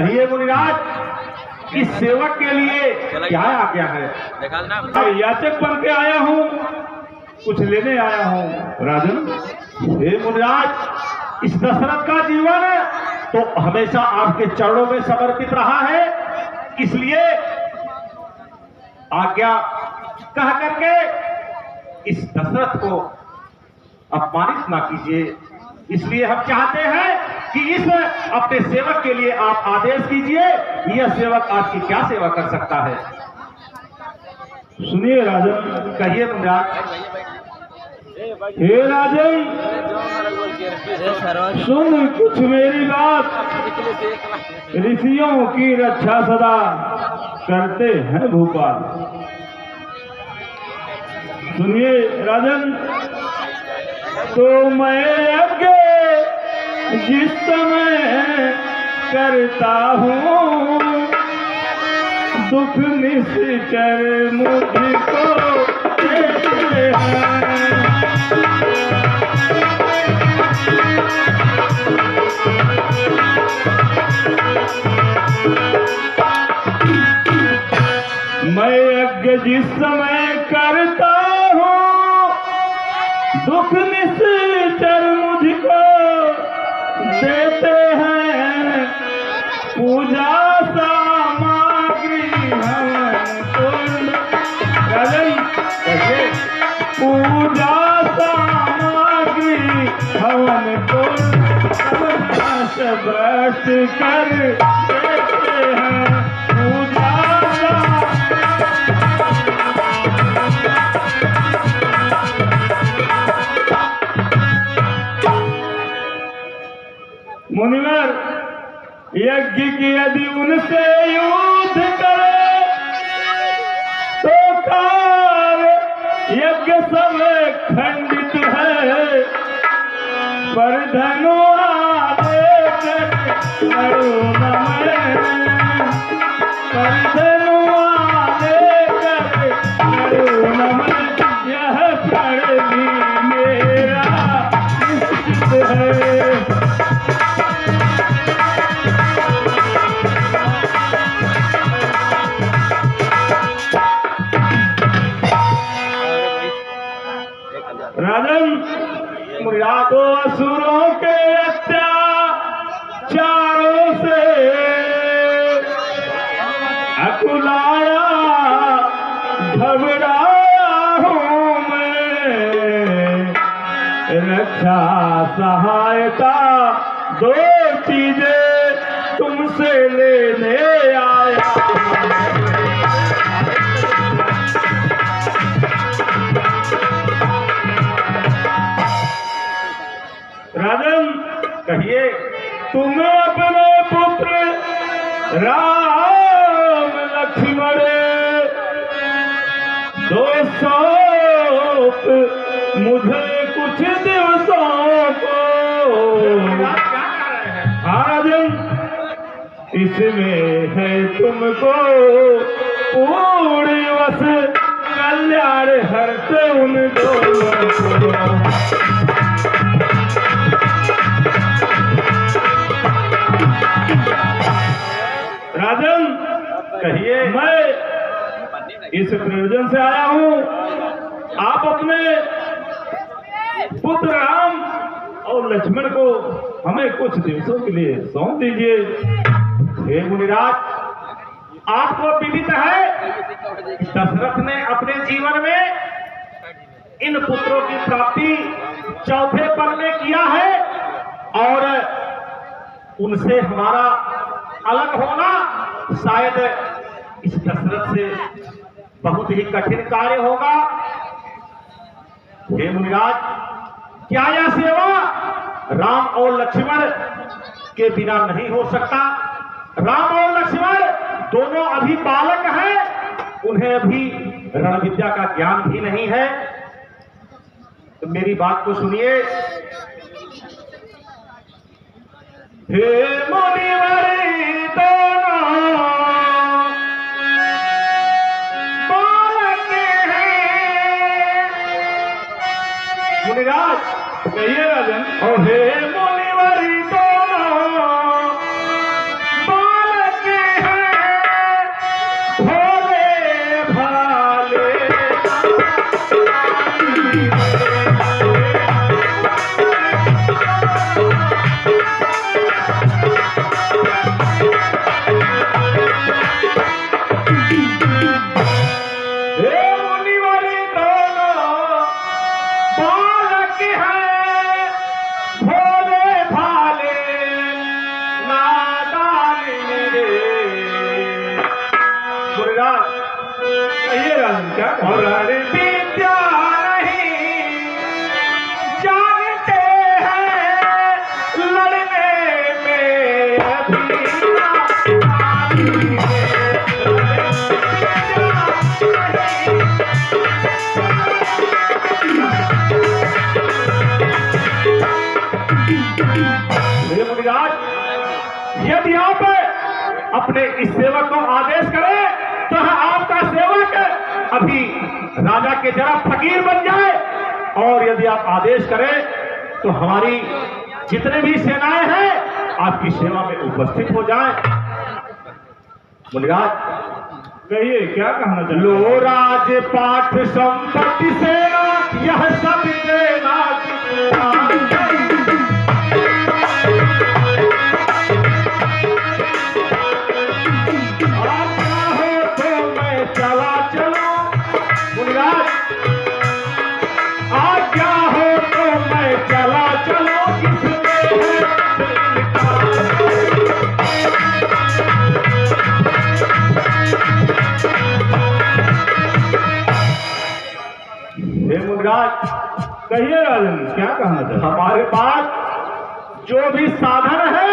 कहिए मुनिराज, इस सेवक के लिए क्या आज्ञा है? याचक बन के आया हूँ, कुछ लेने आया हूँ राजन। हे मुनिराज, इस दशरथ का जीवन तो हमेशा आपके चरणों में समर्पित रहा है, इसलिए आज्ञा कह करके इस दशरथ को अपमानित ना कीजिए। इसलिए हम चाहते हैं कि इस अपने सेवक के लिए आप आदेश कीजिए। यह सेवक आपकी क्या सेवा कर सकता है? सुनिए राजन। कहिए मुनिराज। हे राजन, सुन कुछ मेरी बात। ऋषियों की रक्षा सदा करते हैं भूपाल। सुनिए राजन, तो मैं यज्ञ जिस समय करता हूँ, दुख निश्चर मुझको देते हैं। मैं यज्ञ जिस समय करता हूँ, दुख निश्चर मुझको देते हैं। पूजा सामग्री हवन कुंड, पूजा सामग्री हवन कुंड व्रत कर देते हैं। पूजा मुनिवर, यज्ञ की यदि उनसे युद्ध करे तो काल यज्ञ सब खंडित है। पर धनुआ देकर करुण मैं, पर धनुआ देकर करुण मैं, यह प्रण भी मेरा निश्चित है। राजन, मुनिराज को असुरों के अत्याचारों से अकुलाया घबराया हूँ मैं। रक्षा सहायता दो चीजें तुमसे लेने आया। राजन, कहिए। तुम अपने पुत्र राम लक्ष्मण 200 मुझे कुछ दिवसों को। राजन, इसमें है तुमको पूर्ण वश, कल्याण हर्ष उन दोनों को। राजन, कहिए। मैं इस प्रयोजन से आया हूँ, आप अपने पुत्र राम और लक्ष्मण को हमें कुछ दिवसों के लिए सौंप दीजिए। हे मुनिराज, आपको विदित है दशरथ ने अपने जीवन में इन पुत्रों की प्राप्ति चौथे पल में किया है, और उनसे हमारा अलग होना शायद इस दशरथ से बहुत ही कठिन कार्य होगा। हे मुनिराज, क्या यह सेवा राम और लक्ष्मण के बिना नहीं हो सकता? राम और लक्ष्मण दोनों अभी बालक हैं, उन्हें अभी रण विद्या का ज्ञान भी नहीं है। तो मेरी बात को सुनिए। हे मुनिवर दोनों बालक हैं। मुनिराज, कहिए राजन। और हे मुनिवर दोनों बालक अपने इस सेवक को आदेश करे तो आपका सेवक अभी राजा के जरा फकीर बन जाए, और यदि आप आदेश करें तो हमारी जितने भी सेनाएं हैं आपकी सेवा में उपस्थित हो जाए। मुनिराज कहिए क्या कहना चाहते हैं? लो राज पाठ संपत्ति सेना यह सब देना चला चलो। मुनिराज आज्ञा हो तो मैं चला चलो, मुनिराज कहिए राजन क्या कहना चाहते हैं? हमारे पास जो भी साधन है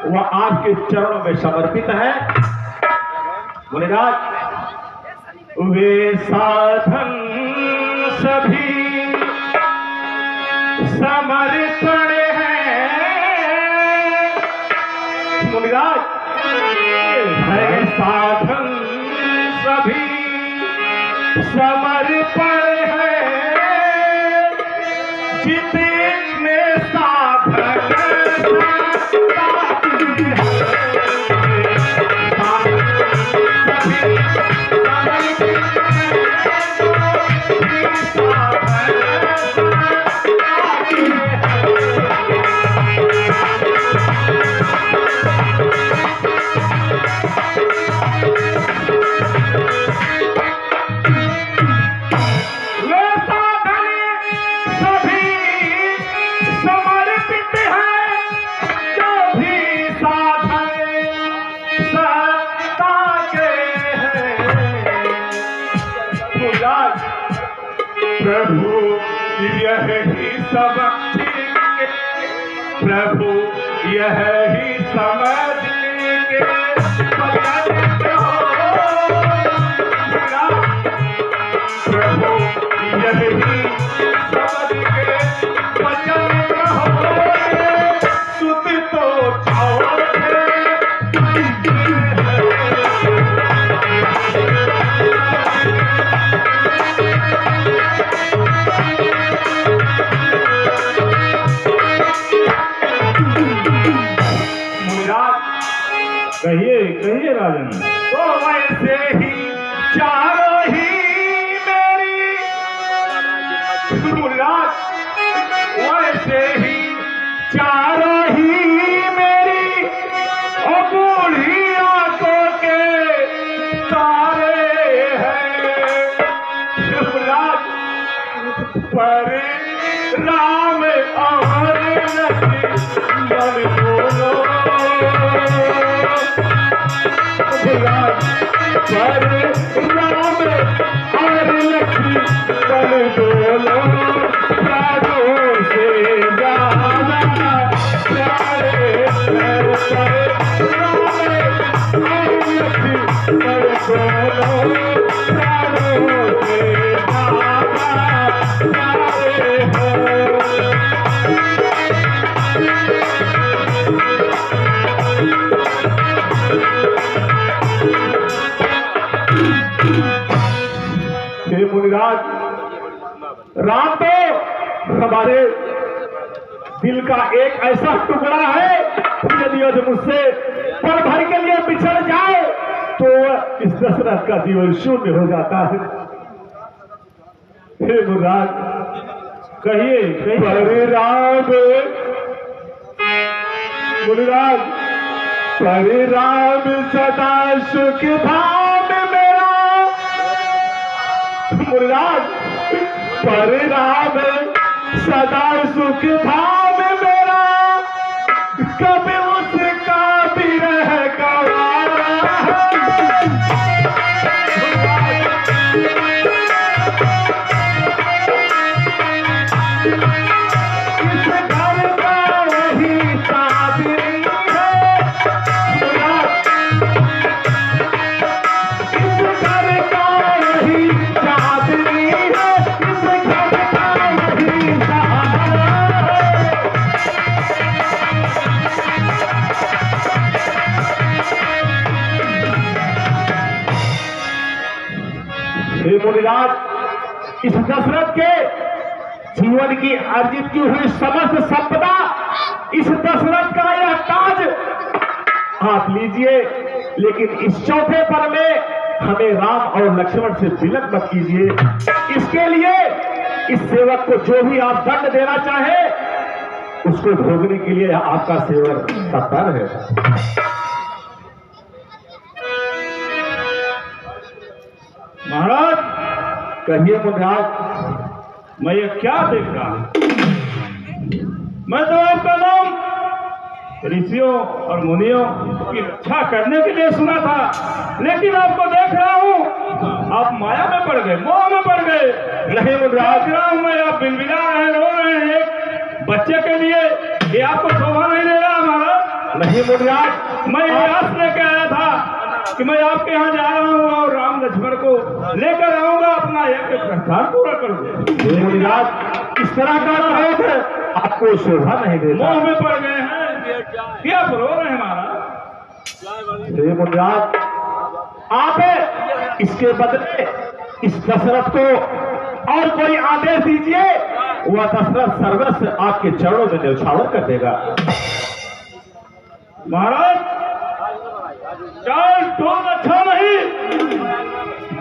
वह आपके चरणों में समर्पित है। मुनिराज वे साधन सभी समर्पण है। मुनिराज है साधन सभी समर्पण है, जितने साधन प्रभु यही समझेंगे, प्रभु यही समझेंगे, प्रभु यही समझेंगे, वचन कहो सुध तो छोड़ कहिए कहिए राजन। तो वैसे ही चारों ही मेरी, मुनिराज वैसे ही चारों ही मेरी बूढ़ी आंखों के तारे हैं। मुनिराज पर राम और लक्ष्मण बोलो, पर राम और लक्ष्मण बोलो, प्राणों से ज्यादा प्यारे हैं। राम और लक्ष्मण बोलो, प्राणों से ज्यादा प्यारे हैं। मुनिराज राम तो हमारे दिल का एक ऐसा टुकड़ा है, यदि मुझसे पल भर के लिए बिछड़ जाए तो इस दशरथ का जीवन शून्य हो जाता है। हे मुनिराज कहिए पर राम, मुनिराज पर राम सदा सुख धाम मेरा। मुनिराज पर राम सदा सुख धाम मेरा, कभी उसका विरह गवारा इस घर का वही चादरी है। इस घर का वही चादरी है, इस घर का वही सहारा है। मुनिराज, इस दशरथ के जीवन की अर्जित की हुई समस्त संपदा, इस दशरथ का यह ताज आप लीजिए, लेकिन इस चौथे पल में हमें राम और लक्ष्मण से विलक मत कीजिए। इसके लिए इस सेवक को जो भी आप दंड देना चाहे उसको भोगने के लिए आपका सेवक तत्पर है। महाराज, कहिए मुनिराज। मैं ये क्या देख रहा हूं? मैं तो आपका नाम ऋषियों और मुनियों की रक्षा करने के लिए सुना था, लेकिन आपको देख रहा हूं आप माया में पड़ गए, मोह में पड़ गए। नहीं मुनिराज, देख रहा हूं मैं, आप बिलबिला रहे, रो रहे हैं एक बच्चे के लिए। ये आपको शोभा नहीं दे रहा हमारा। नहीं मुनिराज, मैं ये आस लेके आया था कि मैं आपके यहाँ जा रहा हूँ और राम लक्ष्मण को लेकर आऊंगा, अपना एक प्रस्थान पूरा करूंगा। मुनिराज, इस तरह का क्रोध आपको शोभा नहीं देता। मोह में पड़ गए हैं, क्या रो रहे हैं महाराज? मुनिराज, आप इसके बदले इस दशरथ को और कोई आदेश दीजिए, वह दशरथ सर्वस्व आपके चरणों में न्यौछावर कर देगा। महाराज, चाल टोल अच्छा नहीं,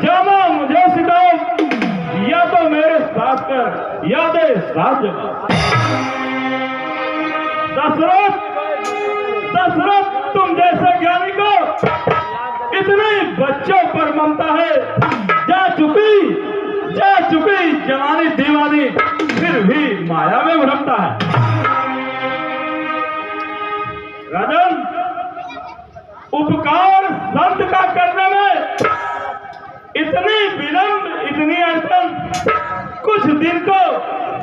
जाना मुझे सिखाओ, या तो मेरे साथ कर या दे साथ जमा। दशरथ, दशरथ, तुम जैसे ज्ञानी को इतने बच्चों पर ममता है। जा चुकी जवानी दीवानी, फिर भी माया में भ्रमता है। राजन, उपकार संत का करने में इतनी विलंब, इतनी अड़चन, कुछ दिन को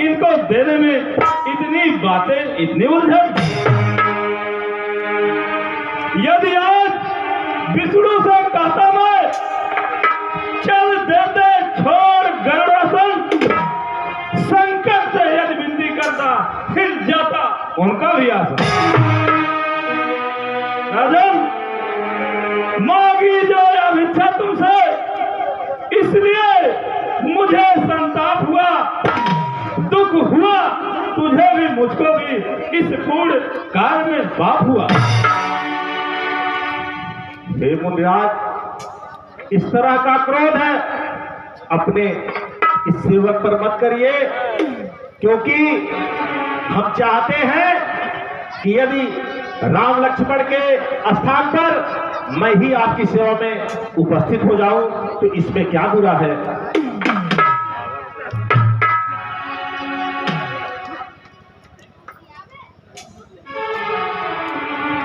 इनको देने में इतनी बातें, इतनी उलझन। यदि आज विष्णु से कहता मैं चल देते छोड़ गरुड़ासन, शंकर से यदि विनती करता हिल जाता उनका भी आसन। राजन, मांगी जो अभिच्छा तुमसे, इसलिए मुझे संताप हुआ, दुख हुआ, तुझे भी मुझको भी इस कूड़ कार में पाप हुआ। हे मुनिराज, इस तरह का क्रोध है अपने इस सेवक पर मत करिए, क्योंकि हम चाहते हैं कि यदि राम लक्ष्मण के स्थान पर मैं ही आपकी सेवा में उपस्थित हो जाऊं तो इसमें क्या बुरा है।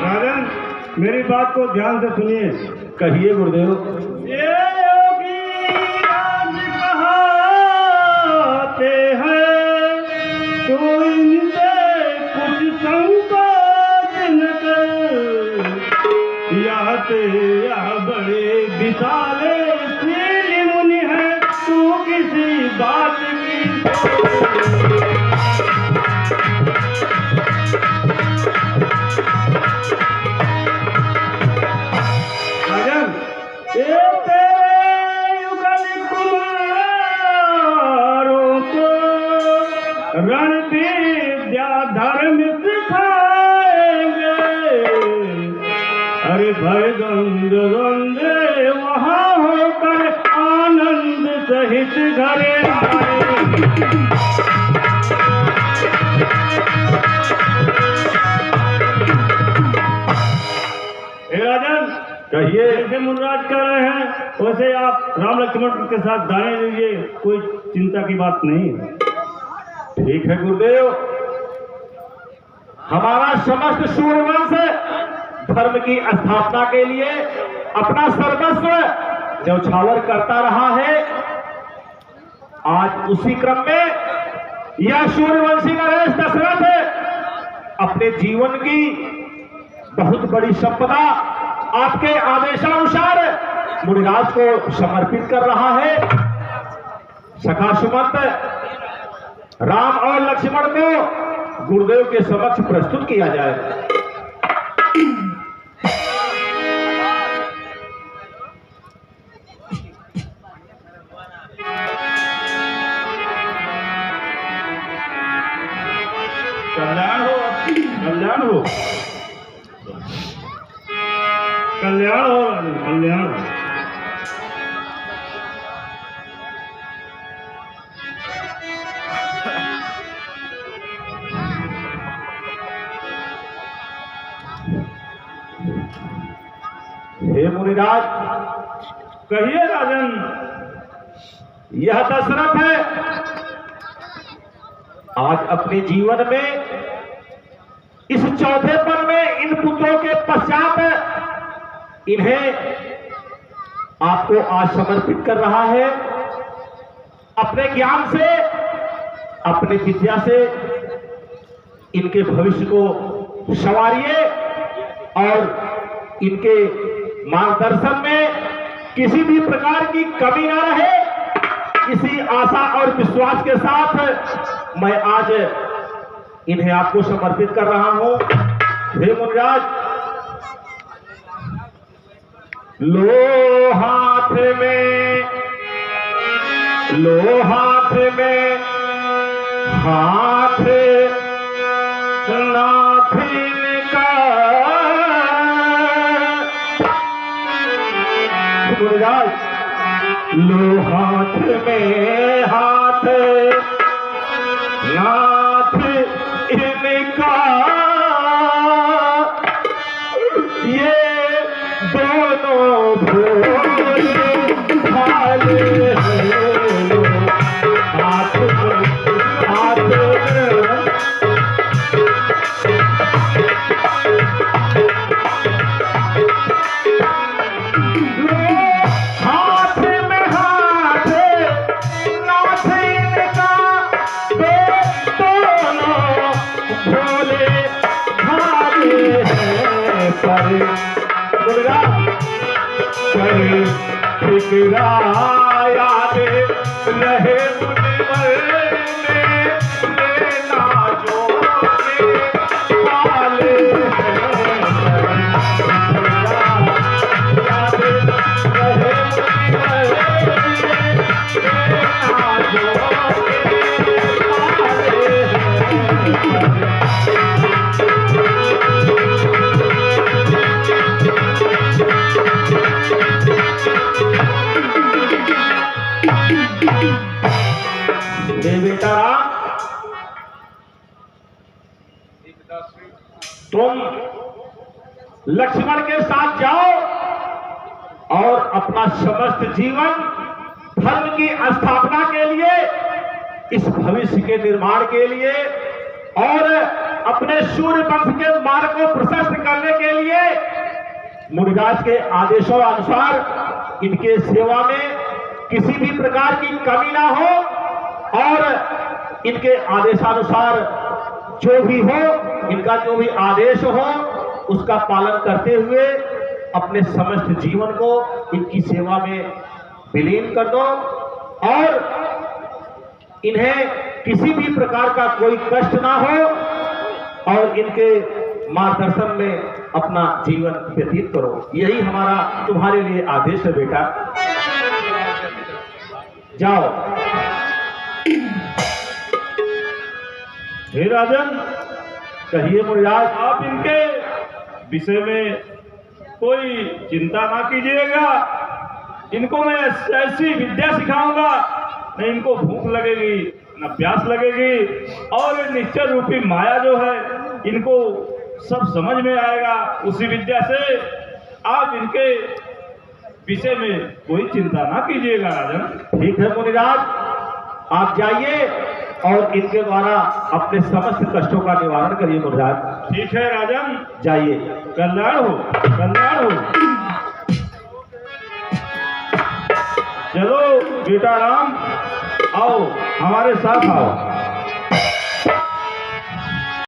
राजन, मेरी बात को ध्यान से सुनिए। कहिए गुरुदेव। ये योगी राज कहाते हैं, तो इनसे कुछ संकोच न कर, याते या बड़े विशाले शील मुनि है, तू किसी बात की रणविद्या धर्म सिखाएंगे। अरे भय द्वंद द्वंद्व वहाँ होकर आनंद सहित घरे आएंगे। राजन, कहिए। जैसे मुनिराज कर रहे हैं वैसे आप राम लक्ष्मण के साथ दाने लीजिए, कोई चिंता की बात नहीं है। ठीक है गुरुदेव, हमारा समस्त सूर्यवंश धर्म की स्थापना के लिए अपना सर्वस्व न्यौछावर करता रहा है। आज उसी क्रम में यह सूर्यवंशी नरेश दशरथ अपने जीवन की बहुत बड़ी संपदा आपके आदेशानुसार मुनिराज को समर्पित कर रहा है। सखा सुमंत राम और लक्ष्मण को गुरुदेव के समक्ष प्रस्तुत किया जाए। कल्याण हो राजन, कल्याण हो। हे मुनिराज, कहिए राजन। यह दशरथ है आज अपने जीवन में इस चौथेपन में इन पुत्रों के पश्चात इन्हें आपको आज समर्पित कर रहा है। अपने ज्ञान से, अपने विद्या से इनके भविष्य को संवारिए और इनके मार्गदर्शन में किसी भी प्रकार की कमी ना रहे। इसी आशा और विश्वास के साथ मैं आज इन्हें आपको समर्पित कर रहा हूं। हे मुनिराज, लो हाथ में, लो हाथ में हाथ नाथिन का। मुनिराज, लो हाथ में हाथ नाथ इनका, ये दोनों भोले भाले हैं। हाथ हाथ याद रहे मुनिवर में लेना जो पाले याद रहे मुनिवर लेना जो बेटा तुम लक्ष्मण के साथ जाओ और अपना समस्त जीवन धर्म की स्थापना के लिए, इस भविष्य के निर्माण के लिए और अपने सूर्य वंश के मार्ग को प्रशस्त करने के लिए मुनिराज के आदेशों अनुसार इनके सेवा में किसी भी प्रकार की कमी ना हो और इनके आदेशानुसार जो भी हो, इनका जो भी आदेश हो उसका पालन करते हुए अपने समस्त जीवन को इनकी सेवा में विलीन कर दो और इन्हें किसी भी प्रकार का कोई कष्ट ना हो और इनके मार्गदर्शन में अपना जीवन व्यतीत करो। यही हमारा तुम्हारे लिए आदेश है बेटा। जाओ। हे राजन, कहिए मुनिराज। आप इनके विषय में कोई चिंता ना कीजिएगा। इनको मैं ऐसी विद्या सिखाऊंगा, न इनको भूख लगेगी न प्यास लगेगी और निश्चय रूपी माया जो है इनको सब समझ में आएगा। उसी विद्या से आप इनके विषय में कोई चिंता ना कीजिएगा राजन। ठीक है मुनिराज, आप जाइए और इनके द्वारा अपने समस्त कष्टों का निवारण करिए मुनिराज। ठीक है राजन, जाइए। कल्याण हो, कल्याण हो। चलो बेटा राम, आओ हमारे साथ आओ।